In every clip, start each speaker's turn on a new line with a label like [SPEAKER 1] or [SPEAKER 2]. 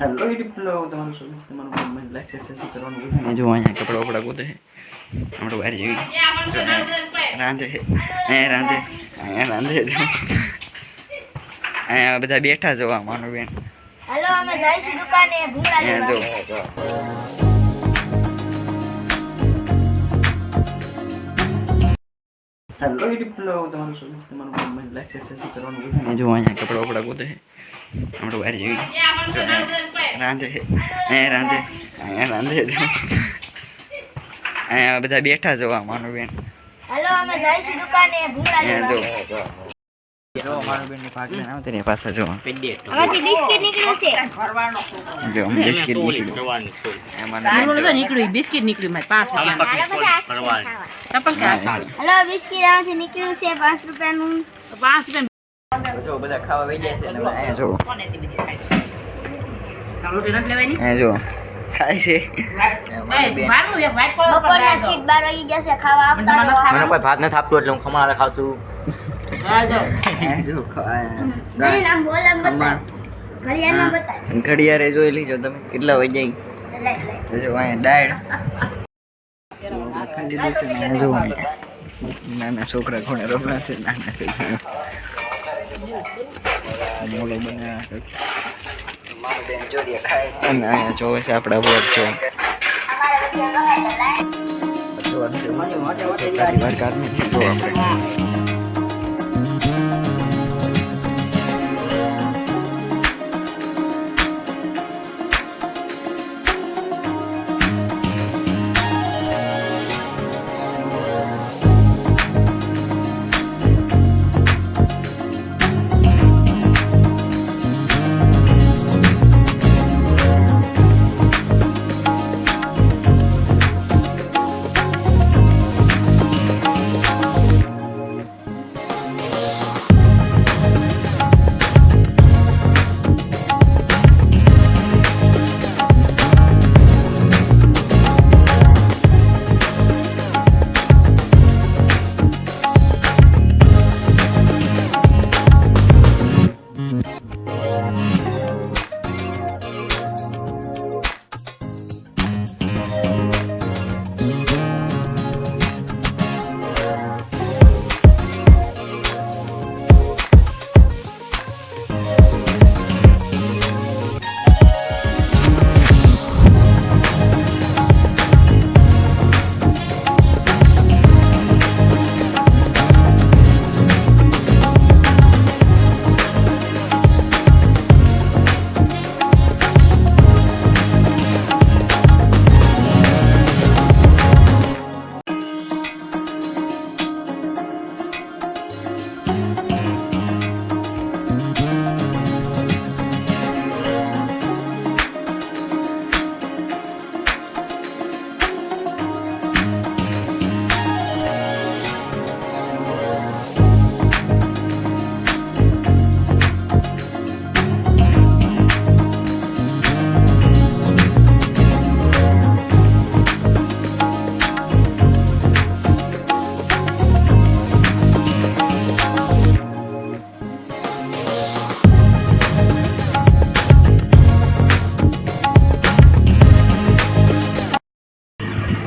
[SPEAKER 1] Hello YouTube लो તમારું શું તમારું મને લાઈક શેર કરવાનું ભૂલતા નહીં. જો અહીંયા કપડા વપડા ગોતે છે આપણો બહાર જેવી રાંધે રાંધે અહીંયા રાંધે અહીંયા બધા બેઠા જોવા માનો બેન.
[SPEAKER 2] हेलो અમે જઈશું દુકાને ભૂંગળા લેવા.
[SPEAKER 1] જો हेलो यूट्यूब लो તમારું શું તમારું મને લાઈક શેર કરવાનું ભૂલતા નહીં. જો અહીંયા કપડા વપડા ગોતે છે આપણો બહાર જેવી રાંધે રાંધે અહીંયા રાંધે અહીંયા બધા બેઠા જોવા માનો બેન.
[SPEAKER 2] हेलो અમે જઈશું દુકાને ભૂંગળા લેવા.
[SPEAKER 1] જો માનો બેન ની પાક લેન આવતે ને પાછા જો
[SPEAKER 2] આમાંથી બિસ્કિટ નીકળ્યું છે.
[SPEAKER 1] જો અમે બિસ્કિટ નીકળ્યું
[SPEAKER 3] તો નીકળ્યું બિસ્કિટ નીકળ્યું મારે 5 રૂપિયા
[SPEAKER 2] हेलो બિસ્કિટ આમાંથી નીકળ્યું છે 5 રૂપિયાનું.
[SPEAKER 3] 5 રૂપિયા
[SPEAKER 1] જો બધા ખાવા વઈ જાય છે એટલે અહીંયા જો
[SPEAKER 3] રોટી નથી લેવાની
[SPEAKER 1] અહીંયા જો ખાય છે
[SPEAKER 3] બારનું એક વાઈટ કલર
[SPEAKER 2] બપોરના ફીટ 12 વાગી જશે ખાવા આવતા રહો.
[SPEAKER 4] મને કોઈ ભાત નથી આપતું એટલે હું ખમણ ખાવ છું.
[SPEAKER 1] અહીંયા જો
[SPEAKER 2] નહીં નામ બોલમ બતા ઘડિયાળમાં બતા
[SPEAKER 1] ઘડિયાળે જોઈ લીજો તમે કેટલા વઈ જાય. જો અહીંયા દાળ ખાલી દેશે ને અહીંયા જો નાના છોકરા કોણે રમવા છે નાના મોલો બનાવ્યા છે. મારો બેન જોડીએ ખાય અને અહીંયા જોવે છે આપણા બ્લોગ જો વાર કાઢને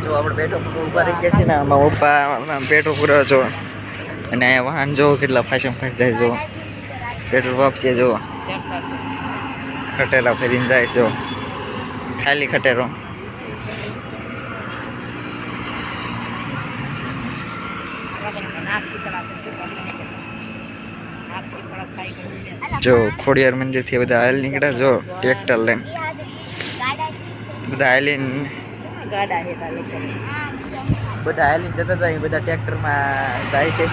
[SPEAKER 1] જો આપણે પેટો ઉભા રહી ગયા છે ને આમાં પપ્પા પેટો પૂરો જો અને અહીંયા વાહન જો કેટલા ફાસમ ફાસ જાય જો પેટ્રોલ વાપસીએ જો ખટેલા ફેરીને જાય જો ખાલી ખટેરો જો ખોડિયાર મંદિર થી બધા હાલ નીકળ્યા જો ટ્રેક્ટર લઈને બધા હાલીને બધા હાલીને જતા હતા બધા ટ્રેક્ટરમાં જાય છે.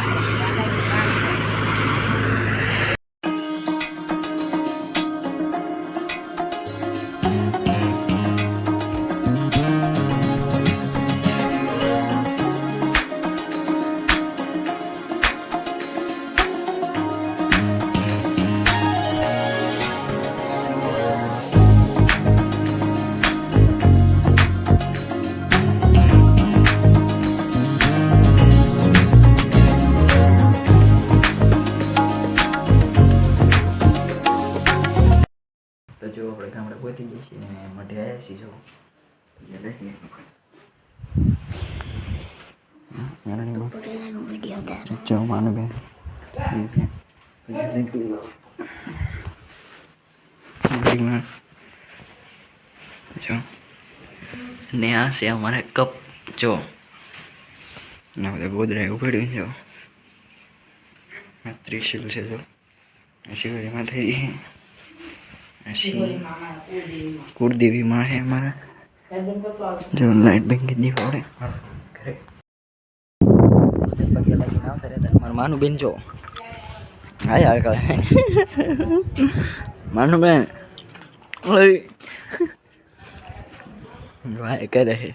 [SPEAKER 1] જો આપણે ગામડે પહોંચી જઈએ છીએ ને મઢે આવ્યા છીએ જો જો માનુબેન જો ને આ છે અમારે કપ જો ને બધા ગોદડા એવું પડ્યું જો ત્રિશુલ છે જો શિવજીમાં થઈ કુળદેવી માં છે અમારા જો લાઈટ બેંક દીવાડે પગે લાગીને આવતા રહેતા મારું માનું બેન જો હા કરે માનું બેન વાય કરે છે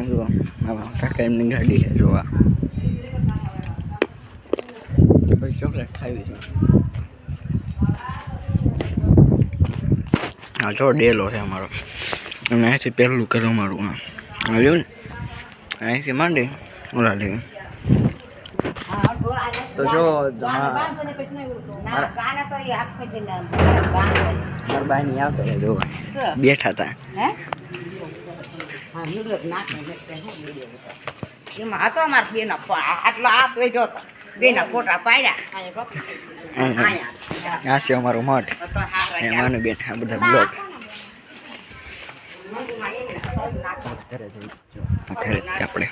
[SPEAKER 1] જો કાકા એમની ગાડી છે જોવા ભાઈ ચોકલેટ ખાવી છે હા જો ડેલો છે અમારો અને અહીંથી પહેલું કરું મારું હા આવ્યું ને અહીંથી માંડી ઓલા લેવું તો જો મારા બાની આવતો રહે જોવા બેઠા હતા
[SPEAKER 5] એમાં હતો અમારા બેનો આટલો હાથ વેચો હતો બેના ફોટા પાડ્યા
[SPEAKER 1] આ છે અમારું મઠ માનું બેન આ બધા બ્લોગ આપણે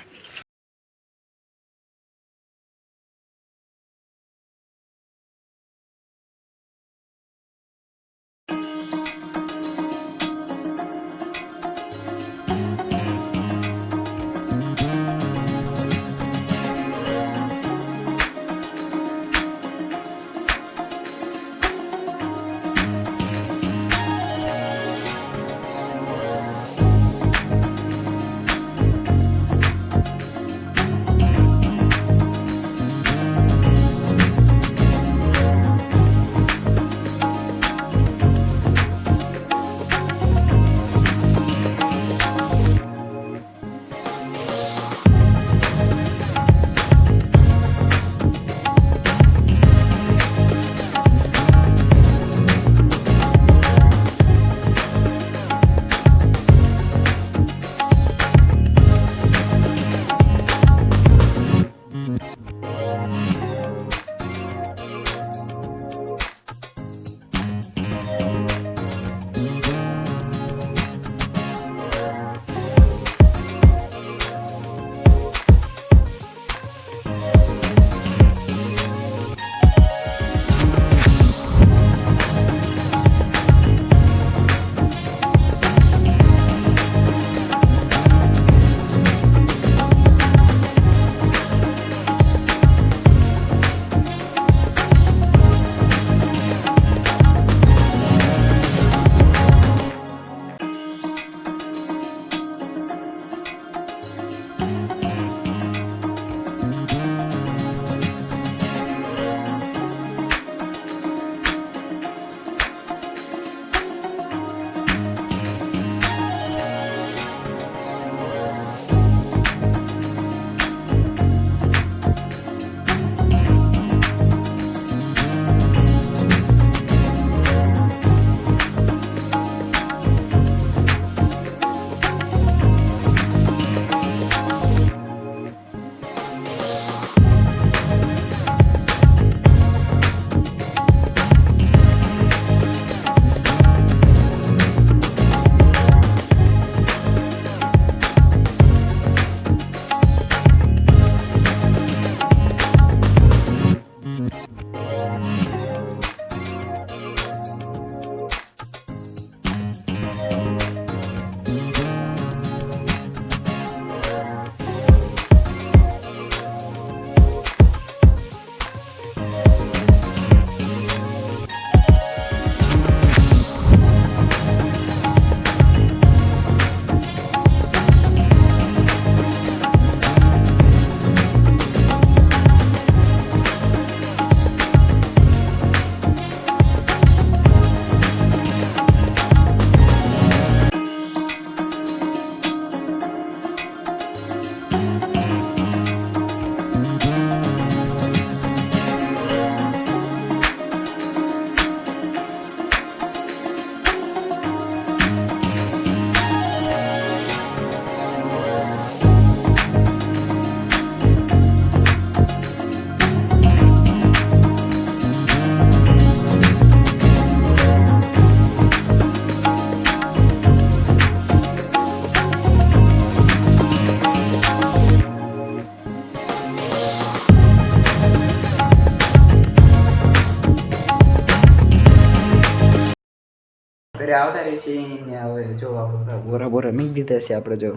[SPEAKER 1] ઘરે આવતા રહી છીએ ને હવે જો આપણે બોરા બોરા મીક દીધા છે આપણે જો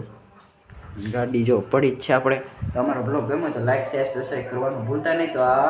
[SPEAKER 1] ગાડી જો પડી જ છે આપણે. તો અમારો બ્લોગ ગમે તો લાઈક શેર સબસ્ક્રાઈબ કરવાનું ભૂલતા નહીં. તો આ